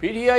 PTI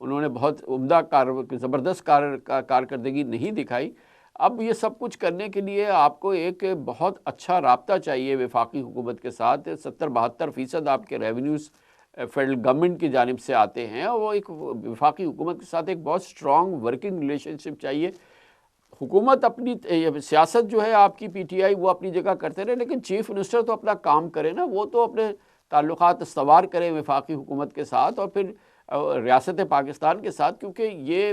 انہوں نے بہت عمدہ زبردست کارکردگی نہیں دکھائی. اب یہ سب کچھ کرنے کے لیے آپ کو ایک بہت اچھا رابطہ چاہیے وفاقی حکومت کے ساتھ. 70-72% آپ کے ریونیوز فیڈرل گورنمنٹ کی جانب سے آتے ہیں، اور وہ ایک وفاقی حکومت کے ساتھ ایک بہت اسٹرانگ ورکنگ ریلیشن شپ چاہیے. حکومت اپنی سیاست جو ہے آپ کی پی ٹی آئی وہ اپنی جگہ کرتے رہے، لیکن چیف منسٹر تو اپنا کام کرے نا. وہ تو اپنے تعلقات استوار کریں وفاقی حکومت کے ساتھ اور پھر ریاست پاکستان کے ساتھ، کیونکہ یہ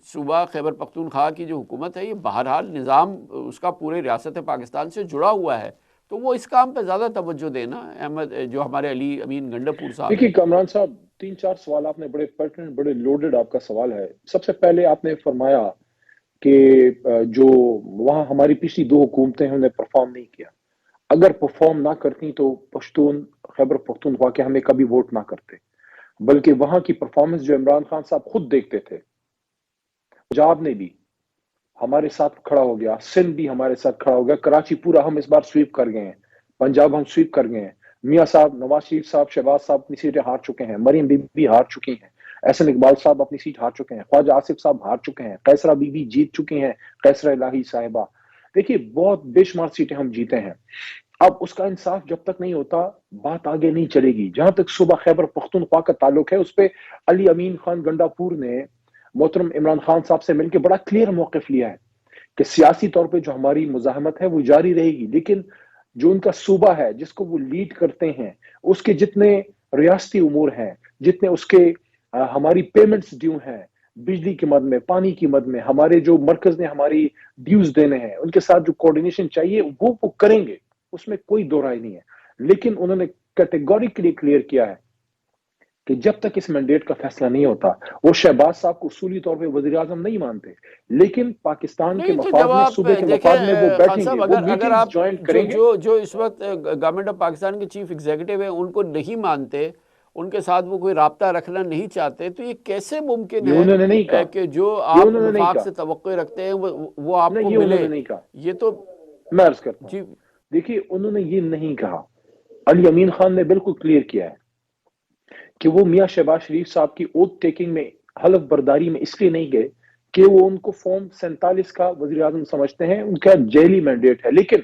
صوبہ خیبر پختونخوا کی جو حکومت ہے یہ بہرحال نظام اس کا پورے ریاست پاکستان سے جڑا ہوا ہے. تو وہ اس کام پہ زیادہ توجہ دینا. احمد جو ہمارے علی امین گنڈاپور صاحب. دیکھیے کامران صاحب، 3-4 سوال آپ نے بڑے پرٹنٹ، بڑے لوڈڈ آپ کا سوال ہے. سب سے پہلے آپ نے فرمایا کہ جو وہاں ہماری پچھلی 2 حکومتیں ہیں انہیں پرفارم نہیں کیا. اگر پرفارم نہ کرتی تو پشتون خیبر پختونخوا کے ہمیں کبھی ووٹ نہ کرتے، بلکہ وہاں کی پرفارمنس جو عمران خان صاحب خود دیکھتے تھے. پنجاب نے بھی ہمارے ساتھ کھڑا ہو گیا، سندھ بھی ہمارے ساتھ کھڑا ہو گیا، کراچی پورا ہم اس بار سویپ کر گئے ہیں، پنجاب ہم سویپ کر گئے ہیں. میاں صاحب، نواز شریف صاحب، شہباز صاحب اپنی سیٹیں ہار چکے ہیں، مریم بی بی ہار چکی ہیں، احسن اقبال صاحب اپنی سیٹ ہار چکے ہیں، خواجہ آصف صاحب ہار چکے ہیں، قیصرہ بی بی جیت چکی ہیں، قیصرہ الہی صاحبہ. دیکھیے بہت بے شمار سیٹیں ہم جیتے ہیں. اب اس کا انصاف جب تک نہیں ہوتا بات آگے نہیں چلے گی. جہاں تک صوبہ خیبر پختونخوا کا تعلق ہے، اس پہ علی امین خان گنڈاپور نے محترم عمران خان صاحب سے مل کے بڑا کلیئر موقف لیا ہے کہ سیاسی طور پہ جو ہماری مزاحمت ہے وہ جاری رہے گی، لیکن جو ان کا صوبہ ہے جس کو وہ لیڈ کرتے ہیں، اس کے جتنے ریاستی امور ہیں، جتنے اس کے ہماری پیمنٹس ڈیو ہیں، بجلی کی مد میں، پانی کی مد میں، ہمارے جو مرکز نے ہماری ڈیوز دینے ہیں، ان کے ساتھ جو کوارڈینیشن چاہیے وہ کریں گے، اس میں کوئی دو رائے نہیں ہے. لیکن انہوں نے کیٹیگوریکلی کلیئر کیا ہے کہ جب تک اس مینڈیٹ کا فیصلہ نہیں ہوتا، وہ شہباز صاحب کو اصولی طور پہ وزیر اعظم نہیں مانتے، لیکن پاکستان کے نہیں تو جب مفاد میں، آپ صوبے کے دیکھیں مفاد میں وہ خان بیٹھیں گے، صاحب، وہ اگر میٹنگز آپ جوائن کریں گے. جو اس وقت گورنمنٹ آف پاکستان کے چیف ایگزیکٹو ہیں ان کو نہیں مانتے، ان کے ساتھ وہ کوئی رابطہ رکھنا نہیں چاہتے، تو یہ کیسے ممکن یہ انہوں نے نہیں ہے کہا، کہ جو یہ آپ انہوں نے نہیں وفاق کہا، سے توقع رکھتے ہیں وہ آپ نہیں کو یہ انہوں ملے؟ نے نہیں کہا. یہ تو میں عرض کرتا ہوں، جی دیکھیے انہوں نے یہ نہیں کہا. علی امین خان نے بالکل کلیئر کیا ہے کہ وہ میاں شہباز شریف صاحب کی اوتھ ٹیکنگ میں، حلف برداری میں اس لیے نہیں گئے کہ وہ ان کو فارم 47 کا وزیر اعظم سمجھتے ہیں، ان کا جیلی مینڈیٹ ہے. لیکن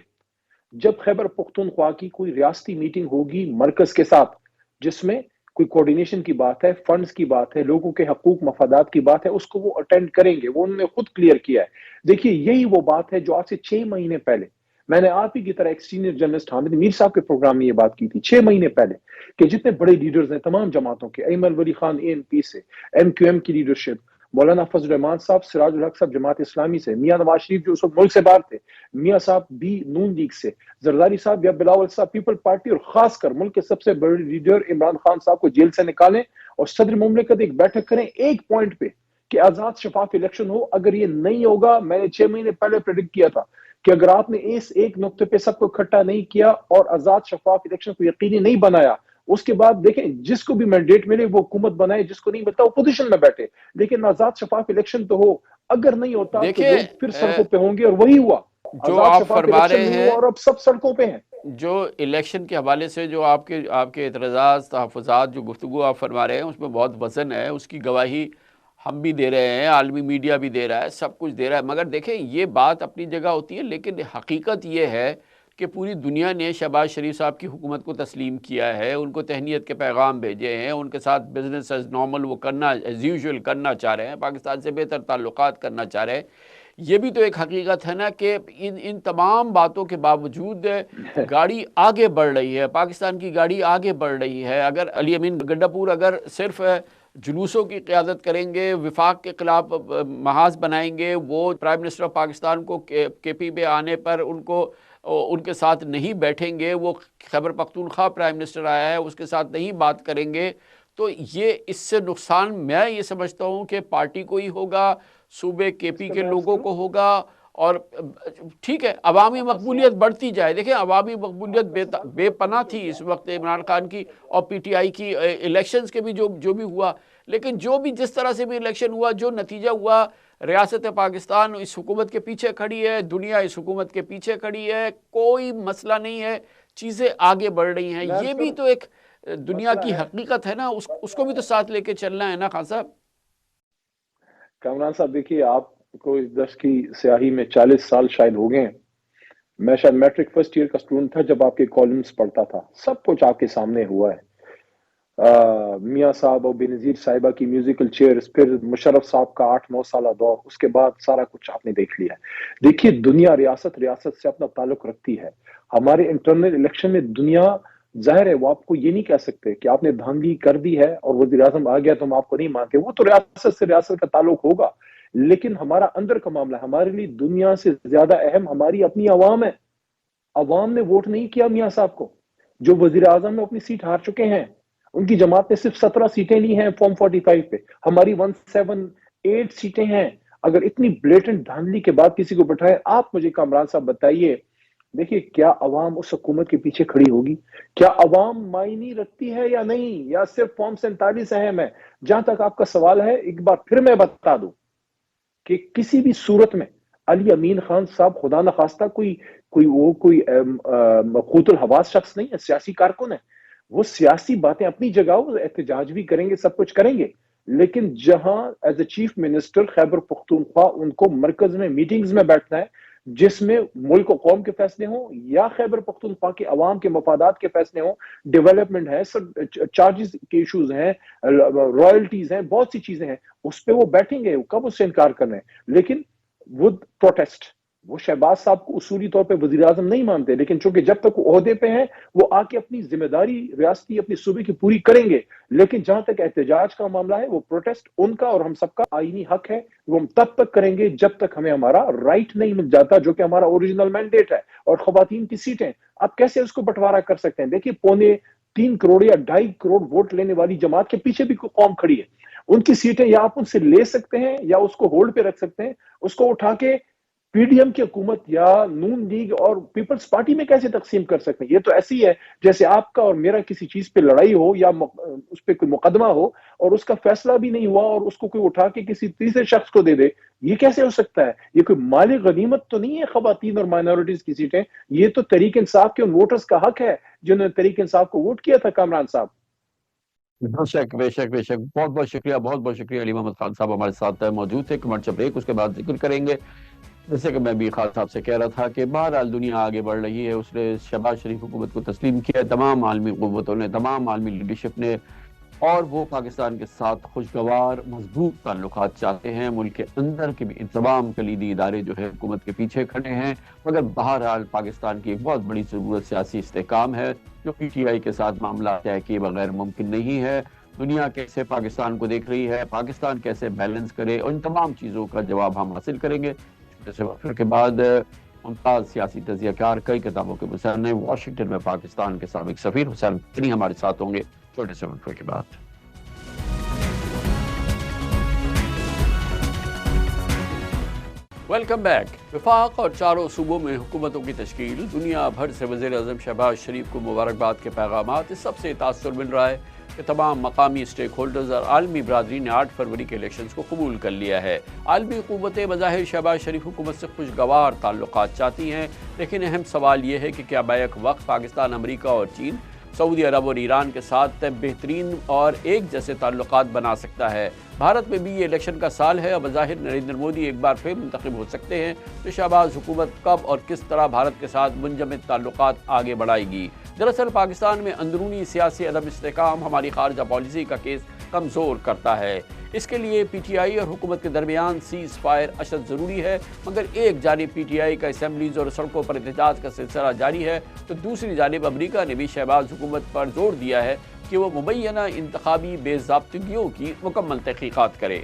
جب خیبر پختونخوا کی کوئی ریاستی میٹنگ ہوگی مرکز کے ساتھ، جس میں کوئی کوارڈینیشن کی بات ہے، فنڈز کی بات ہے، لوگوں کے حقوق مفادات کی بات ہے، اس کو وہ اٹینڈ کریں گے. وہ انہوں نے خود کلیئر کیا ہے. دیکھیے یہی وہ بات ہے جو آج سے 6 مہینے پہلے میں نے آپ ہی کی طرح ایک سینئر جرنلسٹ حامد میر صاحب کے پروگرام میں یہ بات کی تھی 6 مہینے پہلے، کہ جتنے بڑے لیڈرز ہیں تمام جماعتوں کے، ایمن ولی خان اے این پی سے، ایم کیو ایم کی لیڈرشپ، مولانا فضل الرحمان صاحب سراج الحق صاحب جماعت اسلامی سے، میاں نواز شریف جو اس وقت ملک سے باہر تھے، میاں صاحب بھی نون لیگ سے، زرداری صاحب یا بلاول صاحب پیپل پارٹی، اور خاص کر ملک کے سب سے بڑے لیڈر عمران خان صاحب کو جیل سے نکالیں اور صدر مملکت ایک بیٹھک کریں ایک پوائنٹ پہ کہ آزاد شفاف الیکشن ہو. اگر یہ نہیں ہوگا، میں نے 6 مہینے پہلے پریڈکٹ کیا تھا کہ اگر آپ نے اس ایک نقطے پہ سب کو اکٹھا نہیں کیا اور آزاد شفاف الیکشن کو یقینی نہیں بنایا، اس کے بعد دیکھیں جس کو بھی مینڈیٹ ملے وہ حکومت بنائے، جس کو نہیں ملتا اپوزیشن میں بیٹھے، لیکن آزاد شفاف الیکشن تو ہو. اگر نہیں ہوتا تو دیکھیں لوگ پھر سڑکوں پہ ہوں گے، اور وہی ہوا. جو آزاد آپ شفاف فرما الیکشن رہے نہیں ہیں، ہوا اور اب سب سڑکوں پہ ہیں. جو الیکشن کے حوالے سے جو آپ کے اعتراضات، تحفظات، جو گفتگو آپ فرما رہے ہیں اس میں بہت وزن ہے، اس کی گواہی ہم بھی دے رہے ہیں، عالمی میڈیا بھی دے رہا ہے، سب کچھ دے رہا ہے. مگر دیکھیں یہ بات اپنی جگہ ہوتی ہے، لیکن حقیقت یہ ہے کہ پوری دنیا نے شہباز شریف صاحب کی حکومت کو تسلیم کیا ہے، ان کو تہنیت کے پیغام بھیجے ہیں، ان کے ساتھ بزنس ایز نارمل وہ کرنا، ایز یوزول کرنا چاہ رہے ہیں، پاکستان سے بہتر تعلقات کرنا چاہ رہے ہیں. یہ بھی تو ایک حقیقت ہے نا کہ ان تمام باتوں کے باوجود گاڑی آگے بڑھ رہی ہے، پاکستان کی گاڑی آگے بڑھ رہی ہے. اگر علی امین گنڈاپور اگر صرف جلوسوں کی قیادت کریں گے، وفاق کے خلاف محاذ بنائیں گے، وہ پرائم منسٹر آف پاکستان کو کے پی پہ آنے پر ان کے ساتھ نہیں بیٹھیں گے، وہ خیبر پختونخوا پرائم منسٹر آیا ہے اس کے ساتھ نہیں بات کریں گے، تو یہ اس سے نقصان میں یہ سمجھتا ہوں کہ پارٹی کو ہی ہوگا، صوبے کے پی کے لوگوں کو ہوگا. اور ٹھیک ہے عوامی مقبولیت بڑھتی جائے، دیکھیں عوامی مقبولیت بے پناہ تھی اس وقت عمران خان کی اور پی ٹی آئی کی، الیکشنز کے بھی جو بھی ہوا، لیکن جو بھی جس طرح سے بھی الیکشن ہوا، جو نتیجہ ہوا، ریاست پاکستان اس حکومت کے پیچھے کھڑی ہے، دنیا اس حکومت کے پیچھے کھڑی ہے، کوئی مسئلہ نہیں ہے، چیزیں آگے بڑھ رہی ہیں. یہ بھی تو ایک دنیا کی حقیقت ہے نا، اس کو بھی تو ساتھ لے کے چلنا ہے نا خان صاحب. کامران صاحب دیکھیے، آپ کو اس دس کی سیاہی میں 40 سال شاید ہو گئے ہیں. میں شاید میٹرک فرسٹ ایئر کا اسٹوڈنٹ تھا جب آپ کے کالمز پڑھتا تھا. سب کچھ آپ کے سامنے ہوا ہے. میاں صاحب اور بینظیر صاحبہ کی میوزیکل چیئرز، پھر مشرف صاحب کا 8-9 سالہ دور، اس کے بعد سارا کچھ آپ نے دیکھ لیا ہے. دیکھیے، دنیا ریاست سے اپنا تعلق رکھتی ہے. ہمارے انٹرنل الیکشن میں دنیا ظاہر ہے وہ آپ کو یہ نہیں کہہ سکتے کہ آپ نے دھاندلی کر دی ہے اور وزیر اعظم آ گیا تو ہم آپ کو نہیں مانتے. وہ تو ریاست کا تعلق ہوگا، لیکن ہمارا اندر کا معاملہ، ہمارے لیے دنیا سے زیادہ اہم ہماری اپنی عوام ہے. عوام نے ووٹ نہیں کیا میاں صاحب کو، جو وزیر اعظم میں اپنی سیٹ ہار چکے ہیں. ان کی جماعت نے صرف 17 سیٹیں لی ہیں فارم 45 پہ، ہماری 178 سیٹیں ہیں. اگر اتنی بلیٹنٹ دھاندلی کے بعد کسی کو بٹھائے، آپ مجھے کامران صاحب بتائیے، دیکھیے کیا عوام اس حکومت کے پیچھے کھڑی ہوگی؟ کیا عوام معنی رکھتی ہے یا نہیں، یا صرف فارم 47 اہم ہے؟ جہاں تک آپ کا سوال ہے، ایک بار پھر میں بتا دوں کہ کسی بھی صورت میں علی امین خان صاحب خدا نخواستہ کوئی مقوت الحواس شخص نہیں ہے، سیاسی کارکن ہے. وہ سیاسی باتیں اپنی جگہ، وہ احتجاج بھی کریں گے، سب کچھ کریں گے، لیکن جہاں as a chief minister Khyber Pakhtunkhwa ان کو مرکز میں میٹنگز میں بیٹھنا ہے جس میں ملک و قوم کے فیصلے ہوں یا خیبر پختونخوا کے عوام کے مفادات کے فیصلے ہوں، ڈیولپمنٹ ہے، چارجز کے ایشوز ہیں، رائلٹیز ہیں، بہت سی چیزیں ہیں، اس پہ وہ بیٹھیں گے. کب اس سے انکار کرنا ہے؟ لیکن وڈ پروٹیسٹ. وہ شہباز صاحب کو اصولی طور پہ وزیر اعظم نہیں مانتے، لیکن چونکہ جب تک وہ عہدے پہ ہیں وہ آ کے اپنی ذمہ داری ریاستی اپنی صوبے کی پوری کریں گے. لیکن جہاں تک احتجاج کا معاملہ ہے، وہ پروٹیسٹ ان کا اور ہم سب کا آئینی حق ہے. وہ ہم تب تک کریں گے جب تک ہمیں ہمارا رائٹ نہیں مل جاتا، جو کہ ہمارا اوریجنل مینڈیٹ ہے. اور خواتین کی سیٹیں آپ کیسے اس کو بٹوارا کر سکتے ہیں؟ دیکھیے، 3.25 کروڑ یا 2.5 کروڑ ووٹ لینے والی جماعت کے پیچھے بھی قوم کھڑی ہے. ان کی سیٹیں یا آپ ان سے لے سکتے ہیں یا اس کو ہولڈ پہ رکھ سکتے ہیں. اس کو اٹھا کے پی ڈی ایم کی حکومت یا نون لیگ اور پیپلز پارٹی میں کیسے تقسیم کر سکتے ہیں؟ یہ تو ایسی ہے جیسے آپ کا اور میرا کسی چیز پہ لڑائی ہو یا اس پہ کوئی مقدمہ ہو اور اس کا فیصلہ بھی نہیں ہوا اور اس کو کوئی اٹھا کے کسی تیسرے شخص کو دے دے. یہ کیسے ہو سکتا ہے؟ یہ کوئی مالی غنیمت تو نہیں ہے خواتین اور مائنورٹیز کی سیٹیں. یہ تو تحریک انصاف کے ان ووٹرز کا حق ہے جنہوں نے تحریک انصاف کو ووٹ کیا تھا. کامران صاحب، بے شک بے شک بے شک، بہت بہت شکریہ، بہت بہت شکریہ. علی محمد خان صاحب ہمارے ساتھ موجود تھے. کمرشل بریک، اس کے بعد ذکر کریں گے. جیسے کہ میں بھی خان صاحب سے کہہ رہا تھا کہ بہرحال دنیا آگے بڑھ رہی ہے. اس نے شہباز شریف حکومت کو تسلیم کیا ہے، تمام عالمی قوتوں نے، تمام عالمی لیڈرشپ نے، اور وہ پاکستان کے ساتھ خوشگوار مضبوط تعلقات چاہتے ہیں. ملک کے اندر کے بھی تمام کلیدی ادارے جو ہے حکومت کے پیچھے کھڑے ہیں. مگر بہرحال پاکستان کی ایک بہت بڑی ضرورت سیاسی استحکام ہے، جو پی ٹی آئی کے ساتھ معاملہ طے کیے بغیر ممکن نہیں ہے. دنیا کیسے پاکستان کو دیکھ رہی ہے، پاکستان کیسے بیلنس کرے، ان تمام چیزوں کا جواب ہم حاصل کریں گے. جیسے وقفے کے بعد ممتاز سیاسی تجزیہ کار، کئی کتابوں کے مصنف، واشنگٹن میں پاکستان کے سابق سفیر حسین مدنی ہمارے ساتھ ہوں گے چھوٹے سے وقفے کے بعد. Welcome back. وفاق اور چاروں صوبوں میں حکومتوں کی تشکیل، دنیا بھر سے وزیر اعظم شہباز شریف کو مبارکباد کے پیغامات. اس سب سے تاثر مل رہا ہے کہ تمام مقامی اسٹیک ہولڈرز اور عالمی برادری نے 8 فروری کے الیکشنز کو قبول کر لیا ہے. عالمی قوتیں بظاہر شہباز شریف حکومت سے خوشگوار تعلقات چاہتی ہیں، لیکن اہم سوال یہ ہے کہ کیا بیک وقت پاکستان امریکہ اور چین، سعودی عرب اور ایران کے ساتھ بہترین اور ایک جیسے تعلقات بنا سکتا ہے. بھارت میں بھی یہ الیکشن کا سال ہے اور بظاہر نریندر مودی ایک بار پھر منتخب ہو سکتے ہیں. تو شہباز حکومت کب اور کس طرح بھارت کے ساتھ منجمد تعلقات آگے بڑھائے گی؟ دراصل پاکستان میں اندرونی سیاسی عدم استحکام ہماری خارجہ پالیسی کا کیس کمزور کرتا ہے. اس کے لیے پی ٹی آئی اور حکومت کے درمیان سیز فائر اشد ضروری ہے. مگر ایک جانب پی ٹی آئی کا اسمبلیز اور سڑکوں پر احتجاج کا سلسلہ جاری ہے، تو دوسری جانب امریکہ نے بھی شہباز حکومت پر زور دیا ہے کہ وہ مبینہ انتخابی بے ضابطگیوں کی مکمل تحقیقات کرے.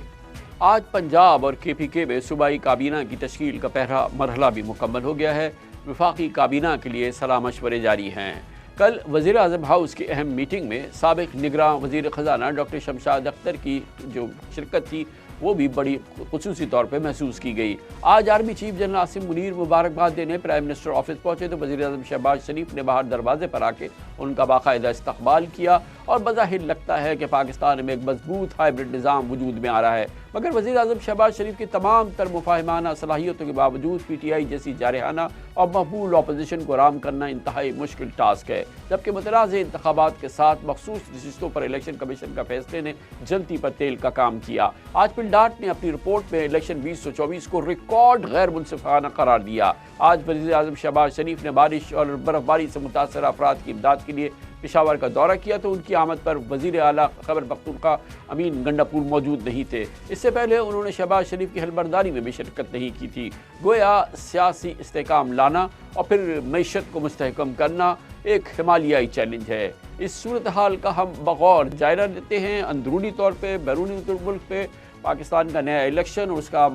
آج پنجاب اور کے پی کے میں صوبائی کابینہ کی تشکیل کا پہلا مرحلہ بھی مکمل ہو گیا ہے. وفاقی کابینہ کے لیے صلاح مشورے جاری ہیں. کل وزیر اعظم ہاؤس کی اہم میٹنگ میں سابق نگراں وزیر خزانہ ڈاکٹر شمشاد اختر کی جو شرکت تھی وہ بھی بڑی خصوصی طور پہ محسوس کی گئی. آج army chief general Asim Munir مبارکباد دینے پرائم منسٹر آفس پہنچے تو وزیر اعظم شہباز شریف نے باہر دروازے پر آ کے ان کا باقاعدہ استقبال کیا، اور بظاہر لگتا ہے کہ پاکستان میں ایک مضبوط ہائیبرڈ نظام وجود میں آ رہا ہے. مگر وزیر اعظم شہباز شریف کی تمام تر مفاہمانہ صلاحیتوں کے باوجود پی ٹی آئی جیسی جارحانہ اور مقبول اپوزیشن کو رام کرنا انتہائی مشکل ٹاسک ہے. جبکہ متنازع انتخابات کے ساتھ مخصوص نشستوں پر الیکشن کمیشن کا فیصلے نے جلتی پر تیل کا کام کیا۔ آج پل ڈاٹ نے اپنی رپورٹ میں الیکشن 2024 کو ریکارڈ غیر منصفانہ قرار دیا۔ آج وزیر اعظم شہباز شریف نے بارش اور برف باری سے متاثرہ افراد کی امداد کے لیے پشاور کا دورہ کیا تو ان کی آمد پر وزیر اعلیٰ خیبر پختونخوا امین گنڈاپور موجود نہیں تھے۔ اس سے پہلے انہوں نے شہباز شریف کی حلبرداری میں بھی شرکت نہیں کی تھی۔ گویا سیاسی استحکام لانا اور پھر معیشت کو مستحکم کرنا ایک ہمالیائی چیلنج ہے۔ اس صورتحال کا ہم بغور جائزہ لیتے ہیں، اندرونی طور پہ، بیرونی ملک پہ پاکستان کا نیا الیکشن اور اس کا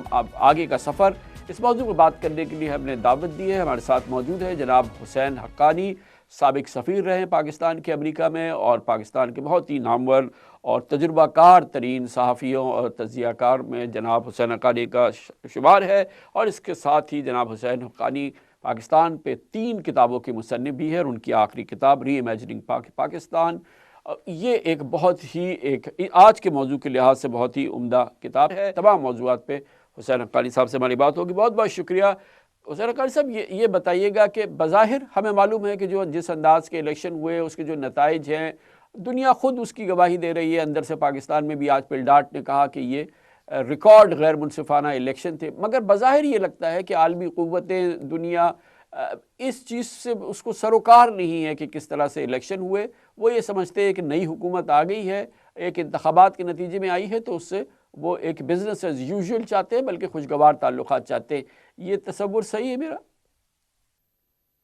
آگے کا سفر۔ اس موضوع پر بات کرنے کے لیے ہم نے دعوت دی ہے۔ ہمارے ساتھ موجود ہے جناب حسین حقانی، سابق سفیر رہے ہیں پاکستان کے امریکہ میں اور پاکستان کے بہت ہی نامور اور تجربہ کار ترین صحافیوں اور تجزیہ کار میں جناب حسین حقانی کا شمار ہے، اور اس کے ساتھ ہی جناب حسین حقانی پاکستان پہ 3 کتابوں کے مصنف بھی ہے، اور ان کی آخری کتاب ری امیجننگ پاکستان یہ ایک بہت ہی آج کے موضوع کے لحاظ سے بہت ہی عمدہ کتاب ہے۔ تمام موضوعات پہ حسین حقانی صاحب سے ہماری بات ہوگی۔ بہت بہت شکریہ حسین حقانی صاحب۔ یہ بتائیے گا کہ بظاہر ہمیں معلوم ہے کہ جس انداز کے الیکشن ہوئے اس کے جو نتائج ہیں دنیا خود اس کی گواہی دے رہی ہے، اندر سے پاکستان میں بھی آج پل ڈاٹ نے کہا کہ یہ ریکارڈ غیر منصفانہ الیکشن تھے، مگر بظاہر یہ لگتا ہے کہ عالمی قوتیں دنیا اس چیز سے اس کو سروکار نہیں ہے کہ کس طرح سے الیکشن ہوئے۔ وہ یہ سمجھتے ہیں کہ نئی حکومت آ گئی ہے، ایک انتخابات کے نتیجے میں آئی ہے، تو اس سے وہ ایک بزنس ایز یوزول چاہتے ہیں، بلکہ خوشگوار تعلقات چاہتے ہیں۔ یہ تصور صحیح ہے میرا؟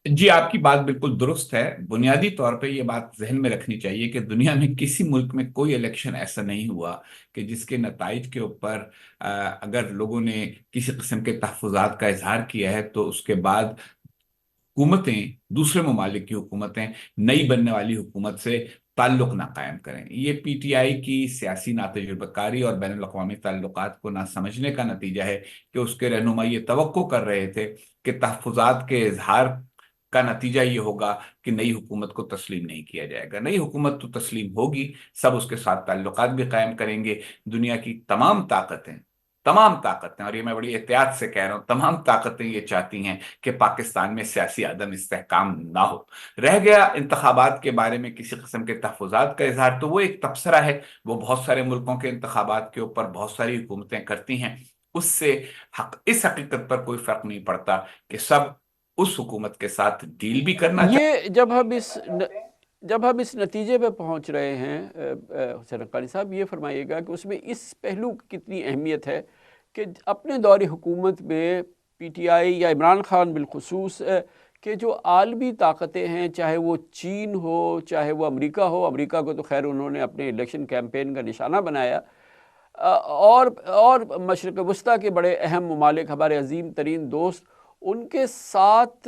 جی، آپ کی بات بالکل درست ہے۔ بنیادی طور پہ یہ بات ذہن میں رکھنی چاہیے کہ دنیا میں کسی ملک میں کوئی الیکشن ایسا نہیں ہوا کہ جس کے نتائج کے اوپر اگر لوگوں نے کسی قسم کے تحفظات کا اظہار کیا ہے تو اس کے بعد حکومتیں، دوسرے ممالک کی حکومتیں نئی بننے والی حکومت سے تعلق نہ قائم کریں۔ یہ پی ٹی آئی کی سیاسی ناتجربہ کاری اور بین الاقوامی تعلقات کو نہ سمجھنے کا نتیجہ ہے کہ اس کے رہنما یہ توقع کر رہے تھے کہ تحفظات کے اظہار کا نتیجہ یہ ہوگا کہ نئی حکومت کو تسلیم نہیں کیا جائے گا۔ نئی حکومت تو تسلیم ہوگی، سب اس کے ساتھ تعلقات بھی قائم کریں گے۔ دنیا کی تمام طاقتیں، اور یہ میں بڑی احتیاط سے کہہ رہا ہوں، تمام طاقتیں یہ چاہتی ہیں کہ پاکستان میں سیاسی عدم استحکام نہ ہو۔ رہ گیا انتخابات کے بارے میں کسی قسم کے تحفظات کا اظہار، تو وہ ایک تبصرہ ہے، وہ بہت سارے ملکوں کے انتخابات کے اوپر بہت ساری حکومتیں کرتی ہیں۔ اس سے اس حقیقت پر کوئی فرق نہیں پڑتا کہ سب اس حکومت کے ساتھ ڈیل بھی کرنا چاہتے یہ جب ہم اس نتیجے پہ پہنچ رہے ہیں حسین حقانی صاحب، یہ فرمائیے گا کہ اس میں اس پہلو کی کتنی اہمیت ہے کہ اپنے دور حکومت میں پی ٹی آئی یا عمران خان بالخصوص کہ جو عالمی طاقتیں ہیں، چاہے وہ چین ہو، چاہے وہ امریکہ ہو، امریکہ کو تو خیر انہوں نے اپنے الیکشن کیمپین کا نشانہ بنایا، اور مشرق وسطیٰ کے بڑے اہم ممالک، ہمارے عظیم ترین دوست، ان کے ساتھ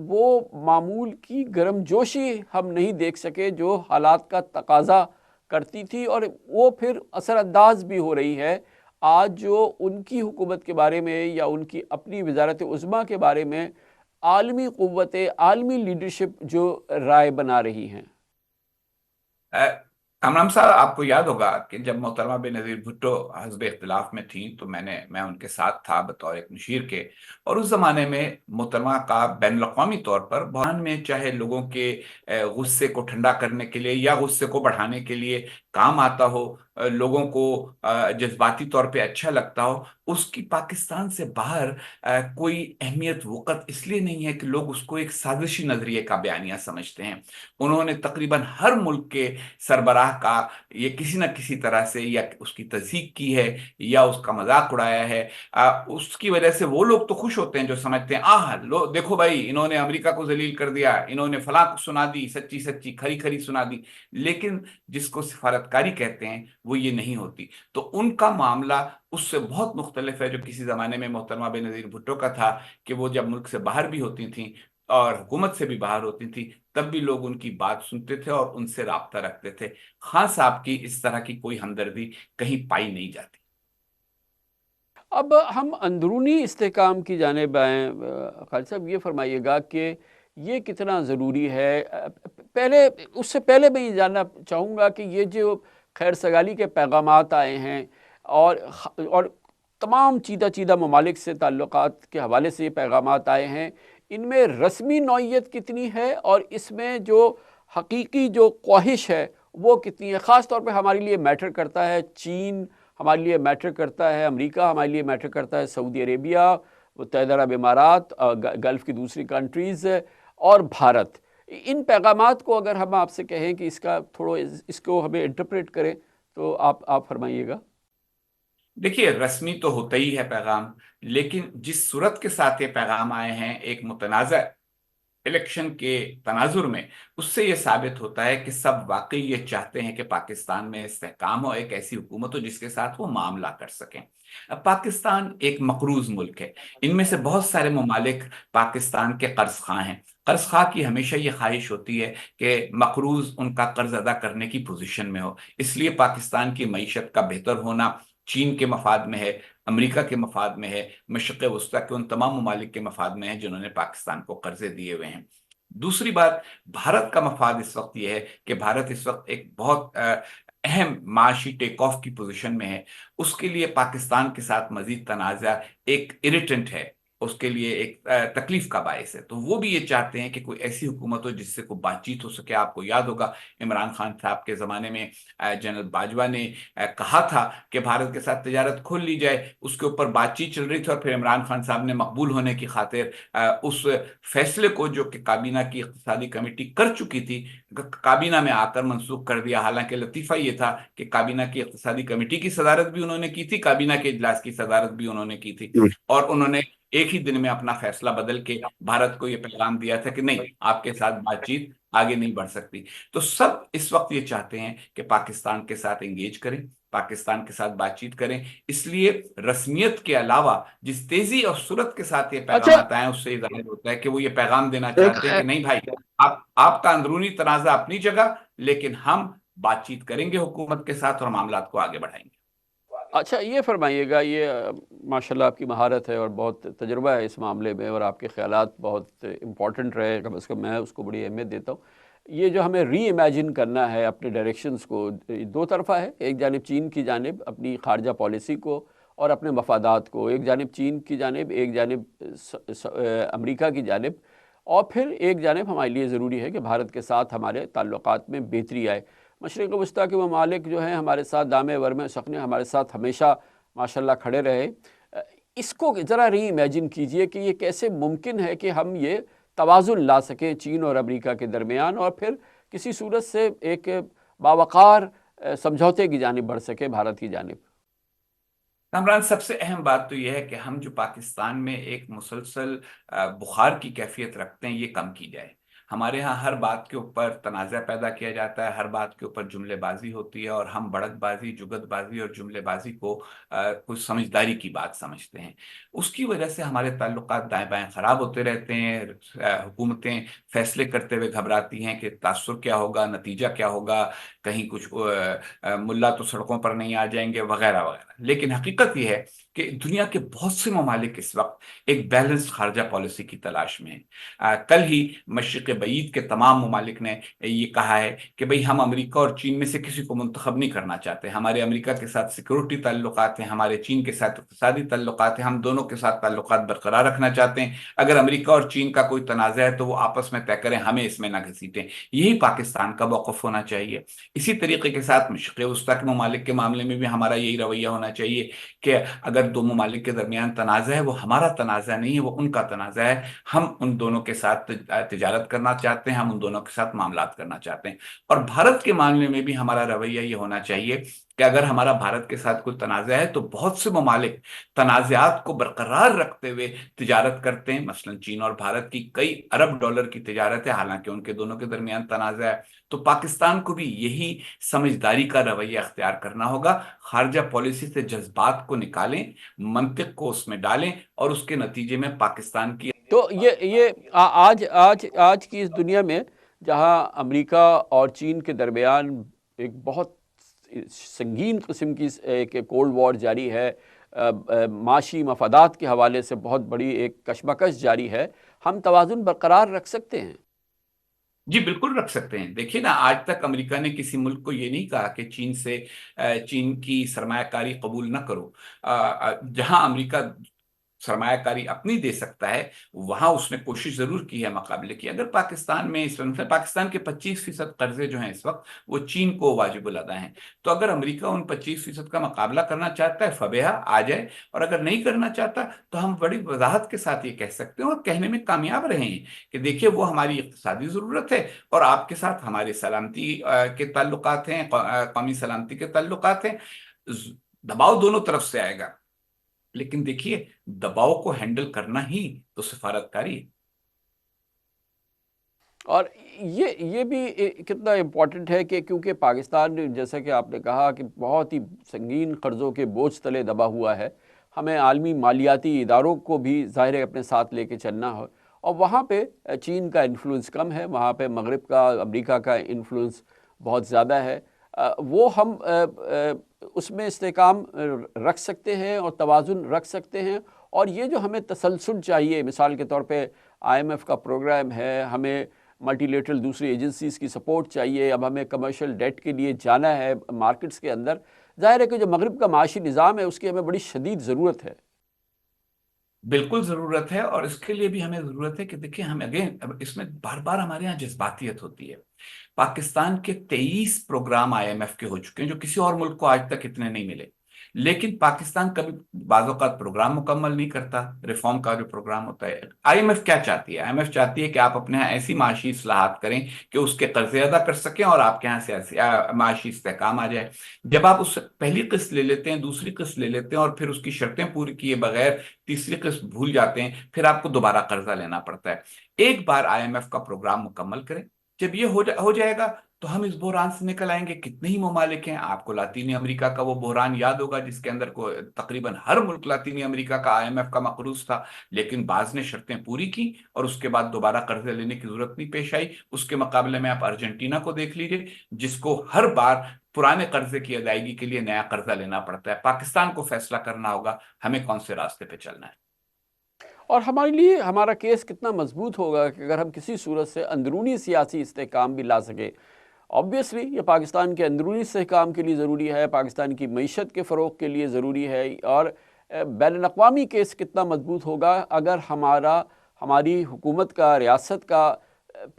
وہ معمول کی گرم جوشی ہم نہیں دیکھ سکے جو حالات کا تقاضا کرتی تھی، اور وہ پھر اثر انداز بھی ہو رہی ہے آج جو ان کی حکومت کے بارے میں یا ان کی اپنی وزارت عظمیٰ کے بارے میں عالمی قوتیں، عالمی لیڈرشپ جو رائے بنا رہی ہیں۔ کامران صاحب، آپ کو یاد ہوگا کہ جب محترمہ بینظیر بھٹو حزب اختلاف میں تھیں تو میں ان کے ساتھ تھا بطور ایک مشیر کے، اور اس زمانے میں محترمہ کا بین الاقوامی طور پر بحران میں چاہے لوگوں کے غصے کو ٹھنڈا کرنے کے لیے یا غصے کو بڑھانے کے لیے کام آتا ہو، لوگوں کو جذباتی طور پہ اچھا لگتا ہو، اس کی پاکستان سے باہر کوئی اہمیت وقت اس لیے نہیں ہے کہ لوگ اس کو ایک سازشی نظریے کا بیانیہ سمجھتے ہیں۔ انہوں نے تقریباً ہر ملک کے سربراہ کا یہ کسی نہ کسی طرح سے یا اس کی تصدیق کی ہے یا اس کا مذاق اڑایا ہے۔ اس کی وجہ سے وہ لوگ تو خوش ہوتے ہیں جو سمجھتے ہیں دیکھو بھائی، انہوں نے امریکہ کو ذلیل کر دیا، انہوں نے فلاں کو سنا دی، سچی سچی کھری کھری سنا دی، لیکن جس کو سفارتکاری کہتے ہیں وہ یہ نہیں ہوتی۔ تو ان کا معاملہ اس سے بہت مختلف ہے جو کسی زمانے میں محترمہ بینظیر بھٹو کا تھا، کہ وہ جب ملک سے باہر بھی ہوتی تھیں اور حکومت سے بھی باہر ہوتی تھی تب بھی لوگ ان کی بات سنتے تھے اور ان سے رابطہ رکھتے تھے۔ خان صاحب کی اس طرح کی کوئی ہمدردی کہیں پائی نہیں جاتی۔ اب ہم اندرونی استحکام کی جانب آئیں، خالد صاحب یہ فرمائیے گا کہ یہ کتنا ضروری ہے؟ اس سے پہلے میں یہ جاننا چاہوں گا کہ یہ جو خیر سگالی کے پیغامات آئے ہیں اور تمام چیدہ ممالک سے تعلقات کے حوالے سے یہ پیغامات آئے ہیں، ان میں رسمی نوعیت کتنی ہے، اور اس میں جو حقیقی جو خواہش ہے وہ کتنی ہے؟ خاص طور پہ ہمارے لیے میٹر کرتا ہے چین، ہمارے لیے میٹر کرتا ہے امریکہ، ہمارے لیے میٹر کرتا ہے سعودی عربیہ، متحدہ عرب امارات، گلف کی دوسری کنٹریز اور بھارت۔ ان پیغامات کو اگر ہم آپ سے کہیں کہ اس کو ہمیں انٹرپریٹ کریں تو آپ فرمائیے گا۔ دیکھیے، رسمی تو ہوتا ہی ہے پیغام، لیکن جس صورت کے ساتھ یہ پیغام آئے ہیں ایک متنازع الیکشن کے تناظر میں، اس سے یہ ثابت ہوتا ہے کہ سب واقعی یہ چاہتے ہیں کہ پاکستان میں استحکام ہو، ایک ایسی حکومت ہو جس کے ساتھ وہ معاملہ کر سکیں۔ اب پاکستان ایک مقروض ملک ہے، ان میں سے بہت سارے ممالک پاکستان کے قرض خواہ ہیں۔ قرض خواہ کی ہمیشہ یہ خواہش ہوتی ہے کہ مقروض ان کا قرض ادا کرنے کی پوزیشن میں ہو، اس لیے پاکستان کی معیشت کا بہتر ہونا چین کے مفاد میں ہے، امریکہ کے مفاد میں ہے، مشرق وسطیٰ کے ان تمام ممالک کے مفاد میں ہے جنہوں نے پاکستان کو قرضے دیے ہوئے ہیں۔ دوسری بات، بھارت کا مفاد اس وقت یہ ہے کہ بھارت اس وقت ایک بہت اہم معاشی ٹیک آف کی پوزیشن میں ہے، اس کے لیے پاکستان کے ساتھ مزید تنازع ایک اریٹنٹ ہے، اس کے لیے ایک تکلیف کا باعث ہے۔ تو وہ بھی یہ چاہتے ہیں کہ کوئی ایسی حکومت ہو جس سے کوئی بات چیت ہو سکے۔ آپ کو یاد ہوگا عمران خان صاحب کے زمانے میں جنرل باجوہ نے کہا تھا کہ بھارت کے ساتھ تجارت کھول لی جائے، اس کے اوپر بات چیت چل رہی تھی، اور پھر عمران خان صاحب نے مقبول ہونے کی خاطر اس فیصلے کو جو کہ کابینہ کی اقتصادی کمیٹی کر چکی تھی، کابینہ میں آ کر منسوخ کر دیا۔ حالانکہ لطیفہ یہ تھا کہ کابینہ کی اقتصادی کمیٹی کی صدارت بھی انہوں نے کی تھی، کابینہ کے اجلاس کی صدارت بھی انہوں نے کی تھی، اور انہوں نے ایک ہی دن میں اپنا فیصلہ بدل کے بھارت کو یہ پیغام دیا تھا کہ نہیں، آپ کے ساتھ بات چیت آگے نہیں بڑھ سکتی۔ تو سب اس وقت یہ چاہتے ہیں کہ پاکستان کے ساتھ انگیج کریں، پاکستان کے ساتھ بات چیت کریں، اس لیے رسمیت کے علاوہ جس تیزی اور سرعت کے ساتھ یہ اچھا، پیغامات آئے ہیں، اس سے یہ ظاہر ہوتا ہے کہ وہ یہ پیغام دینا چاہتے ہیں کہ نہیں بھائی، آپ کا اندرونی تنازع اپنی جگہ، لیکن ہم بات چیت کریں گے حکومت کے ساتھ اور معاملات کو آگے بڑھائیں گے۔ اچھا یہ فرمائیے گا، یہ ماشاءاللہ آپ کی مہارت ہے اور بہت تجربہ ہے اس معاملے میں، اور آپ کے خیالات بہت امپورٹنٹ رہے، کم از کم میں اس کو بڑی اہمیت دیتا ہوں۔ یہ جو ہمیں ری امیجن کرنا ہے اپنے ڈائریکشنز کو، دو طرفہ ہے، ایک جانب چین کی جانب اپنی خارجہ پالیسی کو اور اپنے مفادات کو، ایک جانب چین کی جانب، ایک جانب امریکہ کی جانب، اور پھر ایک جانب ہمارے لیے ضروری ہے کہ بھارت کے ساتھ ہمارے تعلقات میں بہتری آئے۔ مشرق وسطیٰ کے ممالک جو ہیں ہمارے ساتھ دامے ورمے سخنے ہمارے ساتھ ہمیشہ ماشاءاللہ کھڑے رہے۔ اس کو ذرا ری امیجن کیجئے کہ یہ کیسے ممکن ہے کہ ہم یہ توازن لا سکیں چین اور امریکہ کے درمیان، اور پھر کسی صورت سے ایک باوقار سمجھوتے کی جانب بڑھ سکے بھارت کی جانب۔ کامران، سب سے اہم بات تو یہ ہے کہ ہم جو پاکستان میں ایک مسلسل بخار کی کیفیت رکھتے ہیں، یہ کم کی جائے۔ ہمارے ہاں ہر بات کے اوپر تنازع پیدا کیا جاتا ہے، ہر بات کے اوپر جملے بازی ہوتی ہے، اور ہم بڑک بازی، جگت بازی اور جملے بازی کو کوئی سمجھداری کی بات سمجھتے ہیں۔ اس کی وجہ سے ہمارے تعلقات دائیں بائیں خراب ہوتے رہتے ہیں، حکومتیں فیصلے کرتے ہوئے گھبراتی ہیں کہ تاثر کیا ہوگا، نتیجہ کیا ہوگا، کہیں کچھ ملا تو سڑکوں پر نہیں آ جائیں گے، وغیرہ وغیرہ۔ لیکن حقیقت یہ ہے کہ دنیا کے بہت سے ممالک اس وقت ایک بیلنس خارجہ پالیسی کی تلاش میں ہیں۔ کل ہی مشرق بعید کے تمام ممالک نے یہ کہا ہے کہ بھئی ہم امریکہ اور چین میں سے کسی کو منتخب نہیں کرنا چاہتے، ہمارے امریکہ کے ساتھ سیکورٹی تعلقات ہیں، ہمارے چین کے ساتھ اقتصادی تعلقات ہیں، ہم دونوں کے ساتھ تعلقات برقرار رکھنا چاہتے ہیں۔ اگر امریکہ اور چین کا کوئی تنازع ہے تو وہ آپس میں طے کریں، ہمیں اس میں نہ گھسیٹیں۔ یہی پاکستان کا موقف ہونا چاہیے۔ اسی طریقے کے ساتھ مشرق وسطیٰ کے ممالک کے معاملے میں بھی ہمارا یہی رویہ ہونا چاہیے کہ اگر دو ممالک کے درمیان تنازع ہے، وہ ہمارا تنازع نہیں ہے، وہ ان کا تنازع ہے۔ ہم ان دونوں کے ساتھ تجارت کرنا چاہتے ہیں، ہم ان دونوں کے ساتھ معاملات کرنا چاہتے ہیں۔ اور بھارت کے معاملے میں بھی ہمارا رویہ یہ ہونا چاہیے کہ اگر ہمارا بھارت کے ساتھ کوئی تنازع ہے تو بہت سے ممالک تنازعات کو برقرار رکھتے ہوئے تجارت کرتے ہیں۔ مثلا چین اور بھارت کی کئی ارب ڈالر کی تجارت ہے، حالانکہ ان کے دونوں کے درمیان تنازع ہے۔ تو پاکستان کو بھی یہی سمجھداری کا رویہ اختیار کرنا ہوگا، خارجہ پالیسی سے جذبات کو نکالیں، منطق کو اس میں ڈالیں، اور اس کے نتیجے میں پاکستان کی تو یہ آج کی اس دنیا میں جہاں امریکہ اور چین کے درمیان ایک بہت سنگین قسم کی ایک کولڈ وار جاری ہے، معاشی مفادات کے حوالے سے بہت بڑی ایک کشمکش جاری ہے، ہم توازن برقرار رکھ سکتے ہیں؟ جی بالکل رکھ سکتے ہیں۔ دیکھیے نا، آج تک امریکہ نے کسی ملک کو یہ نہیں کہا کہ چین کی سرمایہ کاری قبول نہ کرو۔ جہاں امریکہ سرمایہ کاری اپنی دے سکتا ہے وہاں اس نے کوشش ضرور کی ہے مقابلے کی. اگر پاکستان میں اس وقت پاکستان کے 25% قرضے جو ہیں اس وقت وہ چین کو واجب الادا ہیں, تو اگر امریکہ ان 25% کا مقابلہ کرنا چاہتا ہے فبیہا آ جائے, اور اگر نہیں کرنا چاہتا تو ہم بڑی وضاحت کے ساتھ یہ کہہ سکتے ہیں اور کہنے میں کامیاب رہے ہیں کہ دیکھیے وہ ہماری اقتصادی ضرورت ہے اور آپ کے ساتھ ہمارے سلامتی کے تعلقات ہیں, قومی سلامتی کے تعلقات ہیں. دباؤ دونوں طرف سے آئے گا, لیکن دیکھیے دباؤ کو ہینڈل کرنا ہی تو سفارتکاری ہے. اور یہ بھی کتنا امپورٹنٹ ہے کہ کیونکہ پاکستان جیسا کہ آپ نے کہا کہ بہت ہی سنگین قرضوں کے بوجھ تلے دبا ہوا ہے, ہمیں عالمی مالیاتی اداروں کو بھی ظاہر ہے اپنے ساتھ لے کے چلنا ہو, اور وہاں پہ چین کا انفلوئنس کم ہے, وہاں پہ مغرب کا امریکہ کا انفلوئنس بہت زیادہ ہے. وہ ہم اس میں استحکام رکھ سکتے ہیں اور توازن رکھ سکتے ہیں, اور یہ جو ہمیں تسلسل چاہیے, مثال کے طور پہ IMF کا پروگرام ہے, ہمیں ملٹی لیٹرل دوسری ایجنسیز کی سپورٹ چاہیے, اب ہمیں کمرشل ڈیٹ کے لیے جانا ہے مارکیٹس کے اندر. ظاہر ہے کہ جو مغرب کا معاشی نظام ہے اس کی ہمیں بڑی شدید ضرورت ہے. بالکل ضرورت ہے, اور اس کے لیے بھی ہمیں ضرورت ہے کہ دیکھیں ہم اگین اس میں بار بار ہمارے یہاں جذباتیت ہوتی ہے. پاکستان کے 23 پروگرام IMF کے ہو چکے ہیں جو کسی اور ملک کو آج تک اتنے نہیں ملے, لیکن پاکستان کبھی بعض اوقات پروگرام مکمل نہیں کرتا. ریفارم کا جو پروگرام ہوتا ہے, IMF کیا چاہتی ہے؟ IMF چاہتی ہے کہ آپ اپنے یہاں ایسی معاشی اصلاحات کریں کہ اس کے قرضے ادا کر سکیں اور آپ کے یہاں سیاسی معاشی استحکام آ جائے. جب آپ اس پہلی قسط لے لیتے ہیں, دوسری قسط لے لیتے ہیں اور پھر اس کی شرطیں پوری کیے بغیر تیسری قسط بھول جاتے ہیں, پھر آپ کو دوبارہ قرضہ لینا پڑتا ہے. ایک بار IMF کا پروگرام مکمل کریں, جب یہ ہو جائے گا تو ہم اس بحران سے نکل آئیں گے. کتنے ہی ممالک ہیں, آپ کو لاطینی امریکہ کا وہ بحران یاد ہوگا جس کے اندر تقریباً ہر ملک لاطینی امریکہ کا IMF کا مقروض تھا, لیکن بعض نے شرطیں پوری کی اور اس کے بعد دوبارہ قرضے لینے کی ضرورت نہیں پیش آئی. اس کے مقابلے میں آپ ارجنٹینا کو دیکھ لیجئے جس کو ہر بار پرانے قرضے کی ادائیگی کے لیے نیا قرضہ لینا پڑتا ہے. پاکستان کو فیصلہ کرنا ہوگا ہمیں کون سے راستے پہ چلنا ہے. اور ہمارے لیے ہمارا کیس کتنا مضبوط ہوگا کہ اگر ہم کسی صورت سے اندرونی سیاسی استحکام بھی لا سکیں. آبویسلی یہ پاکستان کے اندرونی استحکام کے لیے ضروری ہے, پاکستان کی معیشت کے فروغ کے لیے ضروری ہے, اور بین الاقوامی کیس کتنا مضبوط ہوگا اگر ہماری حکومت کا, ریاست کا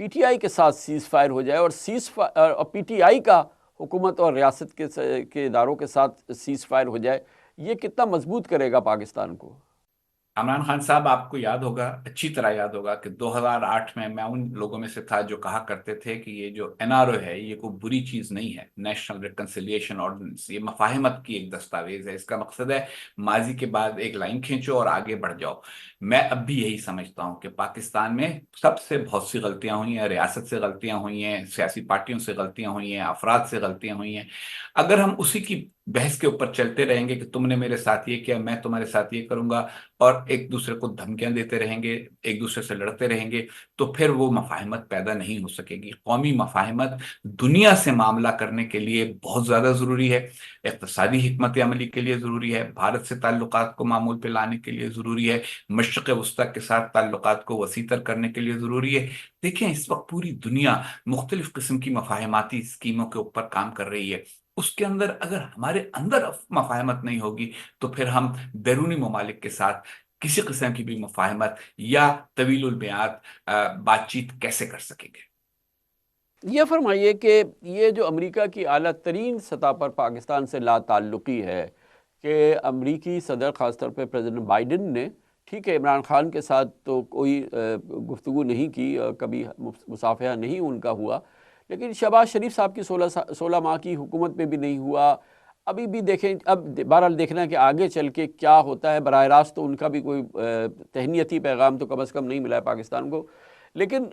PTI کے ساتھ سیز فائر ہو جائے, اور PTI کا حکومت اور ریاست کے اداروں کے ساتھ سیز فائر ہو جائے. یہ کتنا مضبوط کرے گا پاکستان کو. عمران خان صاحب, آپ کو یاد ہوگا, اچھی طرح یاد ہوگا کہ 2008 میں ان لوگوں میں سے تھا جو کہا کرتے تھے کہ یہ جو NRO ہے یہ کوئی بری چیز نہیں ہے, نیشنل ریکنسیلیشن آرڈیننس, یہ مفاہمت کی ایک دستاویز ہے, اس کا مقصد ہے ماضی کے بعد ایک لائن کھینچو اور آگے بڑھ جاؤ. میں اب بھی یہی سمجھتا ہوں کہ پاکستان میں سب سے بہت سی غلطیاں ہوئی ہیں, ریاست سے غلطیاں ہوئی ہیں, سیاسی پارٹیوں سے غلطیاں ہوئی ہیں, افراد سے غلطیاں ہوئی ہیں. اگر ہم اسی کی بحث کے اوپر چلتے رہیں گے کہ تم نے میرے ساتھ یہ کیا, میں تمہارے ساتھ یہ کروں گا, اور ایک دوسرے کو دھمکیاں دیتے رہیں گے, ایک دوسرے سے لڑتے رہیں گے, تو پھر وہ مفاہمت پیدا نہیں ہو سکے گی. قومی مفاہمت دنیا سے معاملہ کرنے کے لیے بہت زیادہ ضروری ہے, اقتصادی حکمت عملی کے لیے ضروری ہے, بھارت سے تعلقات کو معمول پہ لانے کے لیے ضروری ہے, مشرق وسطیٰ کے ساتھ تعلقات کو وسیع تر کرنے کے لیے ضروری ہے. دیکھیں اس وقت پوری دنیا مختلف قسم کی مفاہماتی اسکیموں کے اوپر کام کر رہی ہے. اس کے اندر اگر ہمارے اندر مفاہمت نہیں ہوگی تو پھر ہم بیرونی ممالک کے ساتھ کسی قسم کی بھی مفاہمت یا طویل المیعاد بات چیت کیسے کر سکیں گے. یہ فرمائیے کہ یہ جو امریکہ کی اعلیٰ ترین سطح پر پاکستان سے لا تعلقی ہے کہ امریکی صدر خاص طور پہ پریزیڈنٹ بائیڈن نے, ٹھیک ہے عمران خان کے ساتھ تو کوئی گفتگو نہیں کی, کبھی مصافحہ نہیں ان کا ہوا, لیکن شہباز شریف صاحب کی 16 ماہ کی حکومت میں بھی نہیں ہوا. ابھی بھی دیکھیں, اب بہرحال دیکھنا ہے کہ آگے چل کے کیا ہوتا ہے. براہ راست تو ان کا بھی کوئی تہنیتی پیغام تو کم از کم نہیں ملا ہے پاکستان کو, لیکن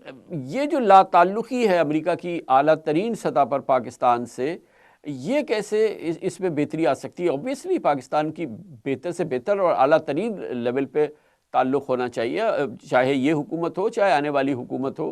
یہ جو لا تعلقی ہے امریکہ کی اعلیٰ ترین سطح پر پاکستان سے, یہ کیسے اس میں بہتری آ سکتی ہے؟ اوبویسلی پاکستان کی بہتر سے بہتر اور اعلیٰ ترین لیول پہ تعلق ہونا چاہیے, چاہے یہ حکومت ہو چاہے آنے والی حکومت ہو.